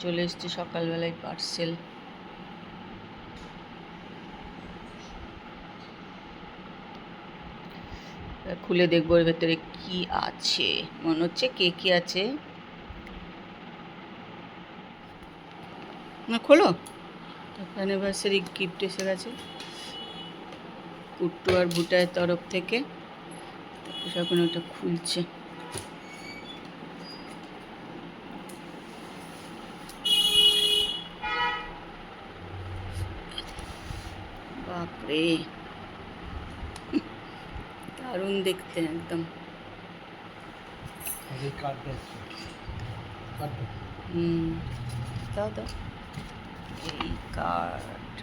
চলে এসছে সকালবেলায় পার্সেল। খুলে দেখবো এর ভেতরে কি আছে। মনে হচ্ছে কি আছে। না খোলো। অ্যানিভার্সারি গিফট এসে গেছে কুট্টু আর ভুটায়ের তরফ থেকে। এখন ওটা খুলছে। বাপরে, দারুণ দেখতে একদম। দাও দাও এই কার্ড।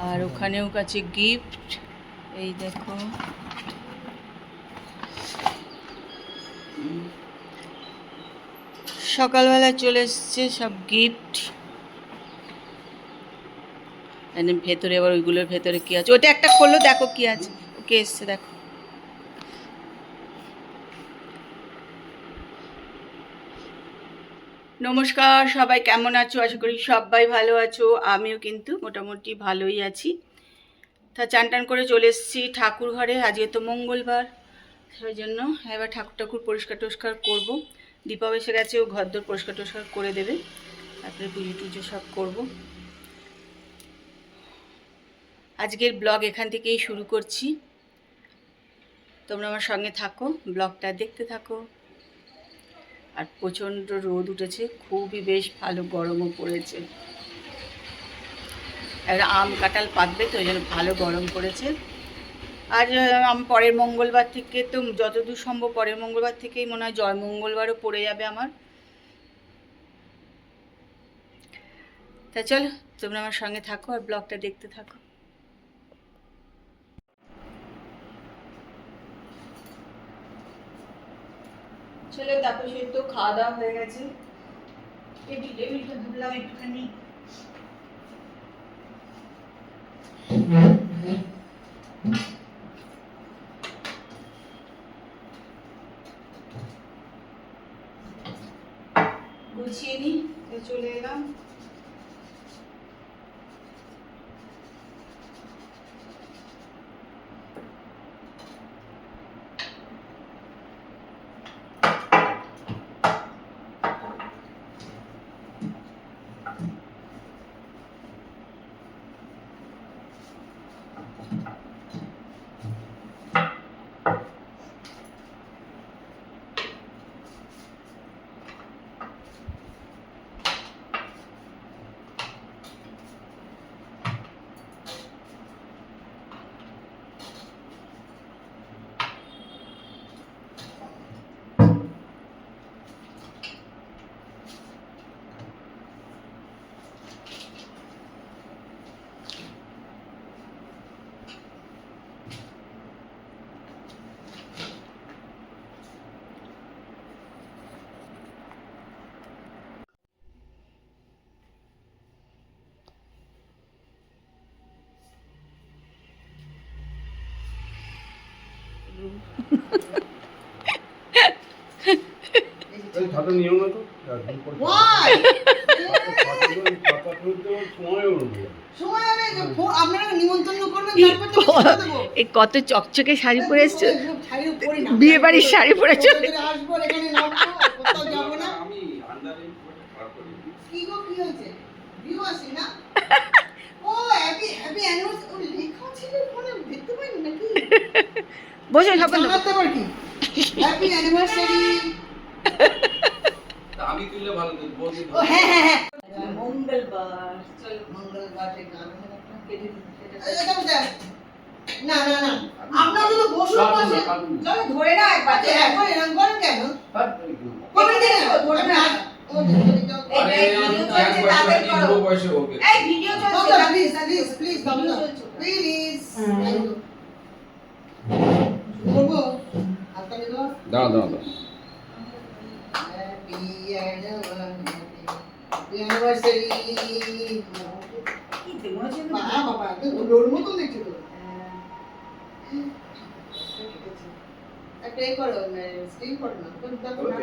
আর ওখানেও কাছে গিফট। এই দেখো, সকালবেলা চলে এসছে সব গিফট। ভেতরে আবার ওইগুলোর ভেতরে কি আছে, ওটা একটা খোলো দেখো কি আছে। ওকে এসছে দেখো। নমস্কার সবাই, কেমন আছো? আশা করি সবাই ভালো আছো। আমিও কিন্তু মোটামুটি ভালোই আছি। তা চান টান করে চলে এসেছি ঠাকুর ঘরে। আজকে তো মঙ্গলবার, সেই জন্য এবার ঠাকুর পরিষ্কার টরিষ্কার করবো। দীপাও এসে গেছে, ও ঘরদোর পরিষ্কার টরিষ্কার করে দেবে। তারপরে পুজো টুজো সব করবো। আজকের ব্লগ এখান থেকেই শুরু করছি। তোমরা আমার সঙ্গে থাকো, ব্লগটা দেখতে থাকো। আর প্রচণ্ড রোদ উঠেছে, খুবই বেশ ভালো গরমও পড়েছে। আর আম কাঁঠাল পাকবে তো, ওই জন্য ভালো গরম পড়েছে। আর পরের মঙ্গলবার থেকে তো, যতদূর সম্ভব পরের মঙ্গলবার থেকেই মনে হয় জয় মঙ্গলবারও পড়ে যাবে আমার। তা চলো তোমরা আমার সঙ্গে থাকো আর ব্লগটা দেখতে থাকো। চলো, তারপর সে তো খাওয়া দাওয়া হয়ে গেছে। টেবিলটা ধরলাম একটুখানি। গুছিয়ে নিই, চলে এলাম। কত চকচকে শাড়ি পরে এসছো, বিয়ে বাড়ির শাড়ি পরেছো। বসে স্বপন হ্যাপি অ্যানিভার্সারি। আমি তুলে ভালো দেব। ও হ্যাঁ হ্যাঁ হ্যাঁ, মঙ্গলবার। চলো মঙ্গলবারে গান কেটে দিতে। না না না, আপনারা তো বসুন বসে। চলো ধরে না একবার, এখন এরকম করেন কেন? কবে দিন ধরে না। এই ভিডিও চলছে, প্লিজ প্লিজ প্লিজ বাবুরা প্লিজ। বলবো হাতটা দাও দাও দাও দাও। Happy anniversary. কি দেবো বাবা বাবা, তো ওর মতো দেখছো তো। প্রে করো স্টিল করো না তো দেখো না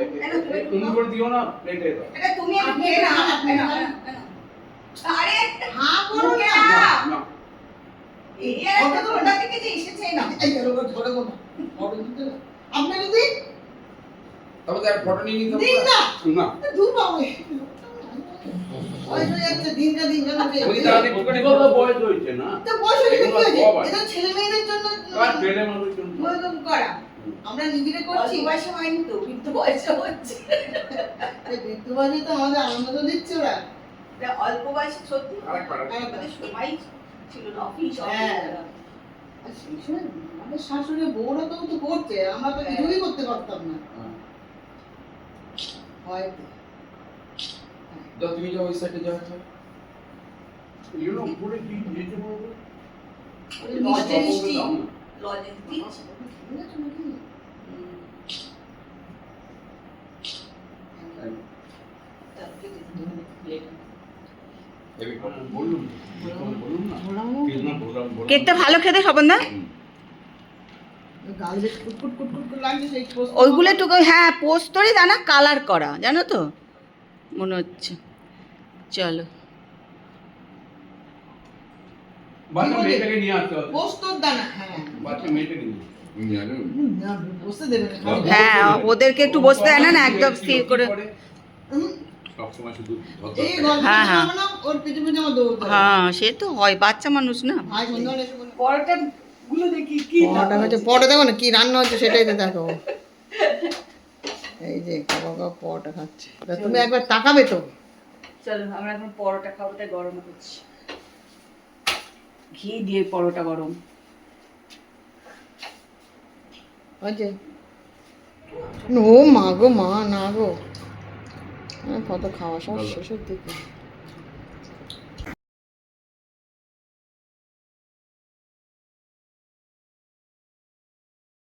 তুমি করে দিও না প্লেটে দাও এটা তুমি আপনি না আরে হ্যাঁ করো না না এই একটা তো ওটা থেকে যে এসেছে না এই ধরো ধরো না ফটো দিতে না আপনি যদি তবে তার ফটো নিয়ে নিতে দিন না না দূর পাবো ওই তো যাচ্ছে দিনটা দিন জানো ওই তাহলে একটুখানি বড় বয়স হয়েছে না তো বয়স হয়ে কি হয়েছে এটা ছেলে মেয়েদের জন্য আর ছেলে মানুষের জন্য ওরকম করা আমরা নিজেরা করছি বয়সে হয়নি তো কিন্তু বয়সে হচ্ছে বৃদ্ধ বয়সে তো আমাদের আনন্দ তো দিচ্ছে ওরা এটা অল্প বয়সে সত্যি আরেকবার আমাদের সময় ছিল না অফিস হ্যাঁ। আর সেই সময় আমাদের শাশুড়ি বউরা তো করছে আমরা তো কিছুই করতে পারতাম না হয়তো দাও তুমি যাও ওই সাইডে যাও এগুলো উপরে কি দিয়েছে বলবো ওই লজেন্স মিষ্টি টি। দাও না। লজেন্স দিচ্ছি ঠিক আছে নাকি? এই কথা বলুন বলুন না কৃষ্ণ বললাম কেকটা ভালো খেতে সবাই না গাল বেশ কুটকুট কুটকুট করে লাগছে সেই পোস্ত ওইগুলো একটু হ্যাঁ পোস্তরই জানা কালার করা জানো তো মনে হচ্ছে চলো বাচ্চা মেয়েটাকে নিয়ে আসতে হবে পোস্তর দানা হ্যাঁ বাচ্চা মেয়েটাকে নিয়ে না বসতে দেবে না খালি হ্যাঁ ওদেরকে একটু বসতে দেয় না একদম স্থির করে সবসময় শুধু এই গল্প হ্যাঁ, হ্যাঁ। শোনাবো না ওর পিছু পিছু আমার দৌড়তে হবে। হ্যাঁ সে তো হয় বাচ্চা মানুষ না ভাই সন্ধ্যাবেলা এসে বলে, পরোটা গুলো দেখি কি পরোটা হচ্ছে পরোটা দেখো না কি রান্না হচ্ছে সেটাই তো দেখো এই যে বাবা পরোটা খাচ্ছে তা তুমি একবার তাকাবে তো চলো আমরা এখন পরোটা খাবো তাই গরম করছি ঘি দিয়ে পরোটা গরম হয়েছে ও মা গো মা না গো কত খাওয়া সব শেষের দিকে